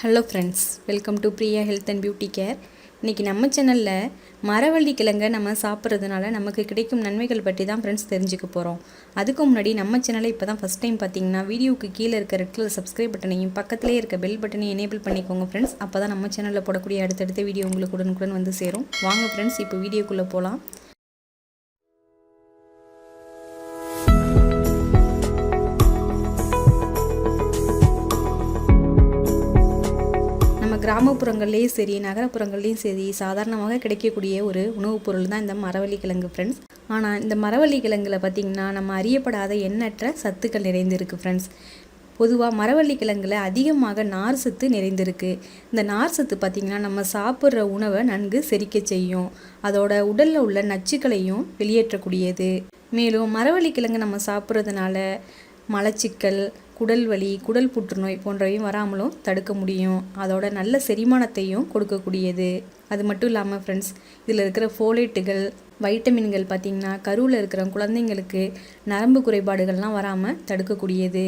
Hello friends, welcome to Priya health and beauty care. இன்றைக்கி நம்ம சேனலில் மரவள்ளி கிழங்கை நம்ம சாப்பிட்றதுனால நமக்கு கிடைக்கும் நன்மைகள் பற்றி தான் ஃப்ரெண்ட்ஸ் தெரிஞ்சுக்க போகிறோம். அதுக்கு முன்னாடி நம்ம சேனலை இப்போ தான் ஃபஸ்ட் டைம் பார்த்தீங்கன்னா வீடியோவுக்கு கீழே இருக்க ரெட் கலர் சப்ஸ்கிரைப் பட்டனையும் பக்கத்துலேயே இருக்க பெல் பட்டனையும் எனேபிள் பண்ணிக்கோங்க ஃப்ரெண்ட்ஸ். அப்போ தான் நம்ம சேனலில் போடக்கூடிய அடுத்தடுத்த வீடியோ உங்களுக்கு உடனுக்குடன் வந்து சேரும். வாங்க ஃப்ரெண்ட்ஸ், இப்போ வீடியோக்குள்ளே போகலாம். கிராமப்புறங்கள்லேயும் சரி, நகரப்புறங்கள்லேயும் சரி, சாதாரணமாக கிடைக்கக்கூடிய ஒரு உணவுப் பொருள் தான் இந்த மரவள்ளி கிழங்கு ஃப்ரெண்ட்ஸ். ஆனால் இந்த மரவள்ளி கிழங்குல பார்த்திங்கன்னா நம்ம அறியப்படாத எண்ணற்ற சத்துக்கள் நிறைந்திருக்கு ஃப்ரெண்ட்ஸ். பொதுவாக மரவள்ளி கிழங்குல அதிகமாக நார் சத்து நிறைந்திருக்கு. இந்த நார் சத்து பார்த்திங்கன்னா நம்ம சாப்பிட்ற உணவை நன்கு செரிக்க செய்யும். அதோட உடலில் உள்ள நச்சுக்களையும் வெளியேற்றக்கூடியது. மேலும் மரவள்ளி கிழங்கு நம்ம சாப்பிட்றதுனால மலச்சிக்கல், குடல் வலி, குடல் புற்றுநோய் போன்றவையும் வராமலும் தடுக்க முடியும். அதோட நல்ல செரிமானத்தையும் கொடுக்கக்கூடியது. அது மட்டும் இல்லாமல் ஃப்ரெண்ட்ஸ், இதில் இருக்கிற ஃபோலேட்டுகள், வைட்டமின்கள் பார்த்திங்கன்னா கருவில் இருக்கிற குழந்தைங்களுக்கு நரம்பு குறைபாடுகள்லாம் வராமல் தடுக்கக்கூடியது.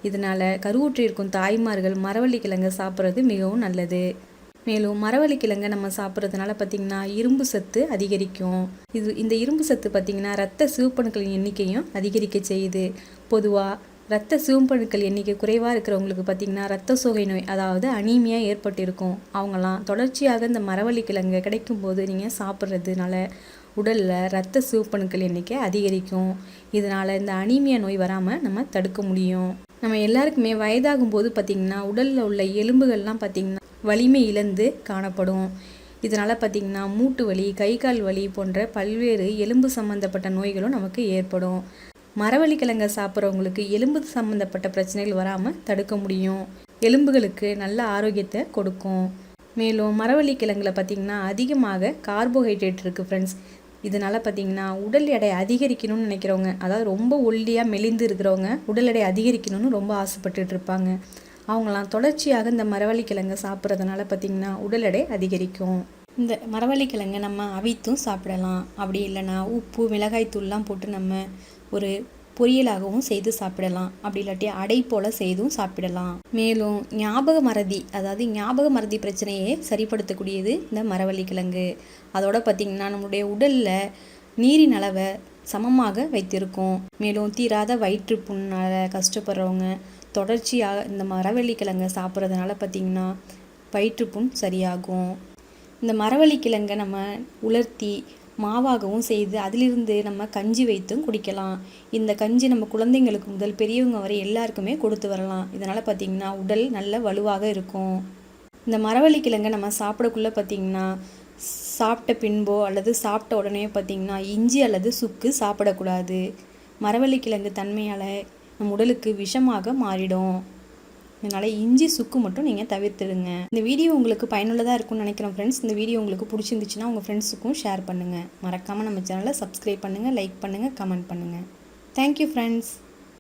இதனால் கருவுற்றிருக்கும் தாய்மார்கள் மரவள்ளி கிழங்கை சாப்பிட்றது மிகவும் நல்லது. மேலும் மரவள்ளி கிழங்கை நம்ம சாப்பிட்றதுனால பார்த்திங்கன்னா இரும்பு சத்து அதிகரிக்கும். இந்த இரும்பு சத்து பார்த்திங்கன்னா இரத்த சிவப்பணுக்களின் எண்ணிக்கையும் அதிகரிக்க செய்யுது. பொதுவாக இரத்த சிவப்பணுக்கள் எண்ணிக்கை குறைவாக இருக்கிறவங்களுக்கு பார்த்திங்கன்னா இரத்த சோகை நோய், அதாவது அனீமியா ஏற்பட்டிருக்கும். அவங்களாம் தொடர்ச்சியாக இந்த மரவள்ளி கிழங்கு கிடைக்கும் போது நீங்கள் சாப்பிட்றதுனால உடலில் இரத்த சிவப்பணுக்கள் எண்ணிக்கை அதிகரிக்கும். இதனால் இந்த அனீமியா நோய் வராமல் நம்ம தடுக்க முடியும். நம்ம எல்லாருக்குமே வயதாகும் போது பார்த்திங்கன்னா உடலில் உள்ள எலும்புகள்லாம் பார்த்திங்கன்னா வலிமை இழந்து காணப்படும். இதனால் பார்த்திங்கன்னா மூட்டு வலி, கை கால் வலி போன்ற பல்வேறு எலும்பு சம்மந்தப்பட்ட நோய்களும் நமக்கு ஏற்படும். மரவள்ளி கிழங்கை சாப்பிட்றவங்களுக்கு எலும்பு சம்மந்தப்பட்ட பிரச்சனைகள் வராமல் தடுக்க முடியும். எலும்புகளுக்கு நல்ல ஆரோக்கியத்தை கொடுக்கும். மேலும் மரவள்ளி கிழங்குல பார்த்திங்கன்னா அதிகமாக கார்போஹைட்ரேட் இருக்குது ஃப்ரெண்ட்ஸ். இதனால் பார்த்திங்கன்னா உடல் எடை அதிகரிக்கணும்னு நினைக்கிறவங்க, அதாவது ரொம்ப ஒல்லியாக மெலிந்து இருக்கிறவங்க உடல் எடை அதிகரிக்கணும்னு ரொம்ப ஆசைப்பட்டுட்டு இருப்பாங்க. அவங்களாம் தொடர்ச்சியாக இந்த மரவள்ளி கிழங்கை சாப்பிட்றதுனால பார்த்திங்கன்னா உடல் எடை அதிகரிக்கும். இந்த மரவள்ளி கிழங்கை நம்ம அவித்தும் சாப்பிடலாம். அப்படி இல்லைனா உப்பு, மிளகாய் தூள்லாம் போட்டு நம்ம ஒரு பொரியலாகவும் செய்து சாப்பிடலாம். அப்படி இல்லாட்டி அடை போல் செய்தும் சாப்பிடலாம். மேலும் ஞாபக மறதி பிரச்சனையை சரிப்படுத்தக்கூடியது இந்த மரவள்ளி கிழங்கு. அதோட பார்த்திங்கன்னா நம்மளுடைய உடலில் நீரின் அளவை சமமாக வைத்திருக்கும். மேலும் தீராத வயிற்றுப்புண்ணால் கஷ்டப்படுறவங்க தொடர்ச்சியாக இந்த மரவள்ளி கிழங்கை சாப்பிட்றதுனால பார்த்திங்கன்னா வயிற்றுப்புண் சரியாகும். இந்த மரவள்ளி கிழங்கை நம்ம உலர்த்தி மாவாகவும் செய்து அதிலிருந்து நம்ம கஞ்சி வைத்தும் குடிக்கலாம். இந்த கஞ்சி நம்ம குழந்தைங்களுக்கு முதல் பெரியவங்க வரை எல்லாருக்குமே கொடுத்து வரலாம். இதனால் பார்த்திங்கன்னா உடல் நல்ல வலுவாக இருக்கும். இந்த மரவள்ளி கிழங்கை நம்ம சாப்பிடக்குள்ளே பார்த்திங்கன்னா சாப்பிட்ட பின்போ அல்லது சாப்பிட்ட உடனே பார்த்திங்கன்னா இஞ்சி அல்லது சுக்கு சாப்பிடக்கூடாது. மரவள்ளி கிழங்கு தன்மையால் நம்ம உடலுக்கு விஷமாக மாறிடும். இதனால் இஞ்சி, சுக்கு மட்டும் நீங்கள் தவிர்த்துடுங்க. இந்த வீடியோ உங்களுக்கு பயனுள்ளதாக இருக்கும்னு நினைக்கிறேன் ஃப்ரெண்ட்ஸ். இந்த வீடியோ உங்களுக்கு பிடிச்சிருந்துச்சுன்னா உங்கள் ஃப்ரெண்ட்ஸுக்கும் ஷேர் பண்ணுங்கள். மறக்காமல் நம்ம சேனலை சப்ஸ்கிரைப் பண்ணுங்கள், லைக் பண்ணுங்கள், கமெண்ட் பண்ணுங்கள். Thank you friends.